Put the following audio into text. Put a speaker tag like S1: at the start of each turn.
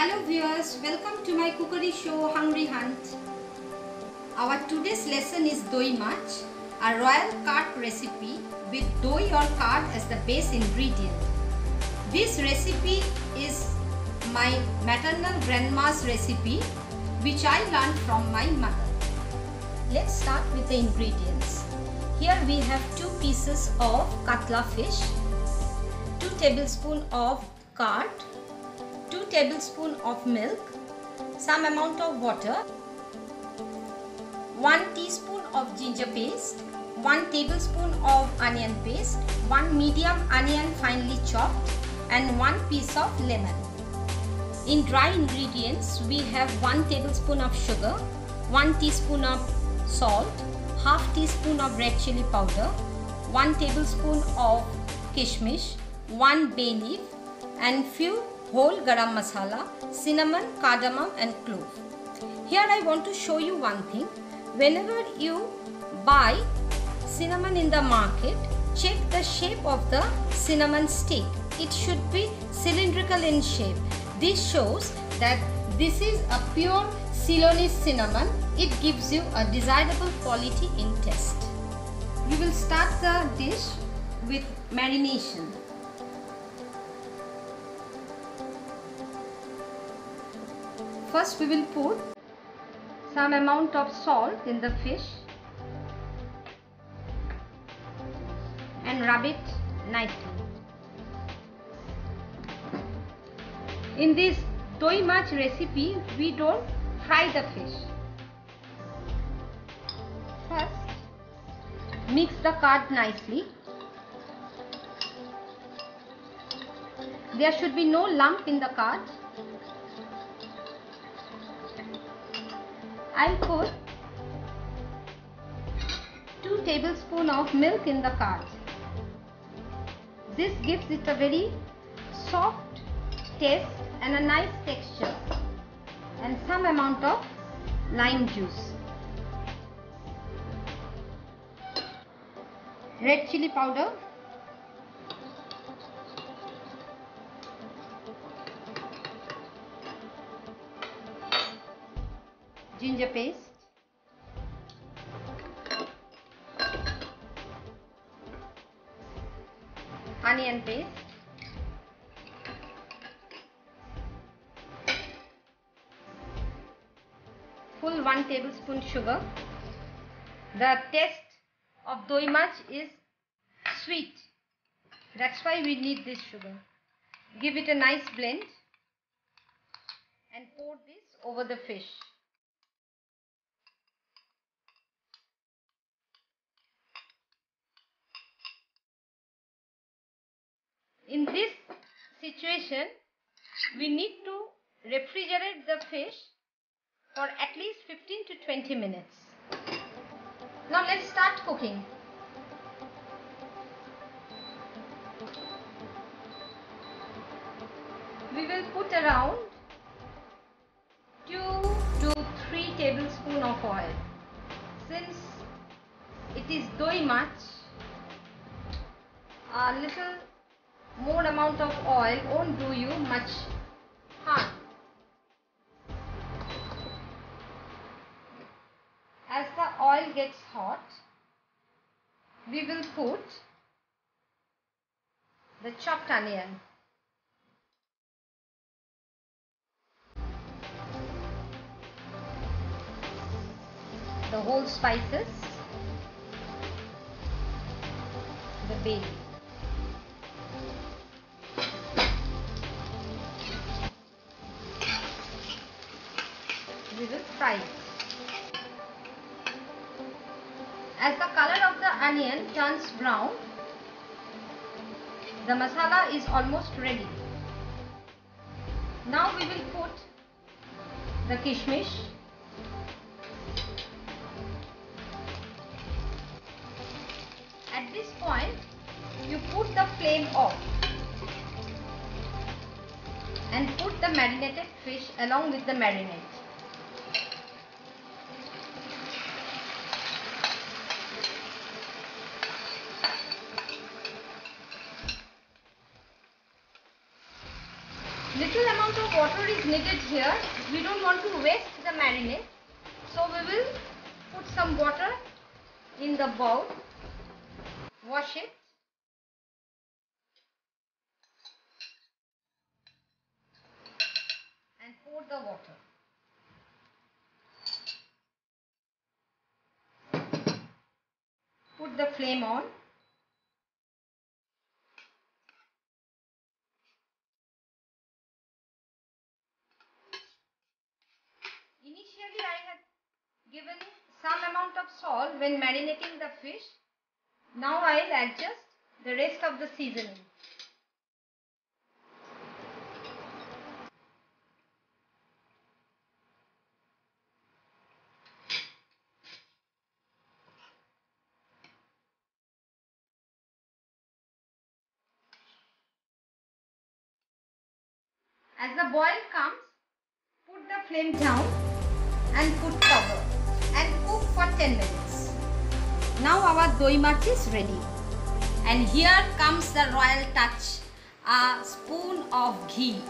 S1: Hello viewers, welcome to my cookery show Hungry Hunt. Our today's lesson is doi mach, a royal curd recipe with doi or curd as the base ingredient. This recipe is my maternal grandma's recipe which I learned from my mother. Let's start with the ingredients. Here we have 2 pieces of katla fish, 2 tablespoons of curd, 2 tablespoons of milk, some amount of water, 1 teaspoon of ginger paste, 1 tablespoon of onion paste, 1 medium onion finely chopped and 1 piece of lemon. In dry ingredients we have 1 tablespoon of sugar, 1 teaspoon of salt, half teaspoon of red chili powder, 1 tablespoon of kishmish, 1 bay leaf and few whole garam masala, cinnamon, cardamom and clove. Here I want to show you one thing. Whenever you buy cinnamon in the market, check the shape of the cinnamon stick. It should be cylindrical in shape. This shows that this is a pure Ceylonese cinnamon. It gives you a desirable quality in taste. We will start the dish with marination. First we will put some amount of salt in the fish and rub it nicely. In this doi mach recipe we don't fry the fish. First mix the curd nicely. There should be no lump in the curd. I'll put 2 tablespoons of milk in the curd. This gives it a very soft taste and a nice texture, and some amount of lime juice. Red chili powder, ginger paste, onion paste, full 1 tablespoon sugar. The taste of doi mach is sweet. That's why we need this sugar. Give it a nice blend and pour this over the fish. In this situation, we need to refrigerate the fish for at least 15 to 20 minutes. Now let's start cooking. We will put around 2 to 3 tablespoons of oil. Since it is doi mach, a little more amount of oil won't do you much harm. As the oil gets hot, we will put the chopped onion, the whole spices, the bay leaf. We will fry it. As the color of the onion turns brown, the masala is almost ready. Now we will put the kishmish, at this point you put the flame off and put the marinated fish along with the marinade. Little amount of of water is needed here. We don't want to waste the marinade. So we will put some water in the bowl. Wash it. And pour the water. Put the flame on. Initially I had given some amount of salt when marinating the fish. Now I will adjust the rest of the seasoning. As the boil comes, put the flame down and put cover and cook for 10 minutes. Now our doi march is ready. And here comes the royal touch, a spoon of ghee.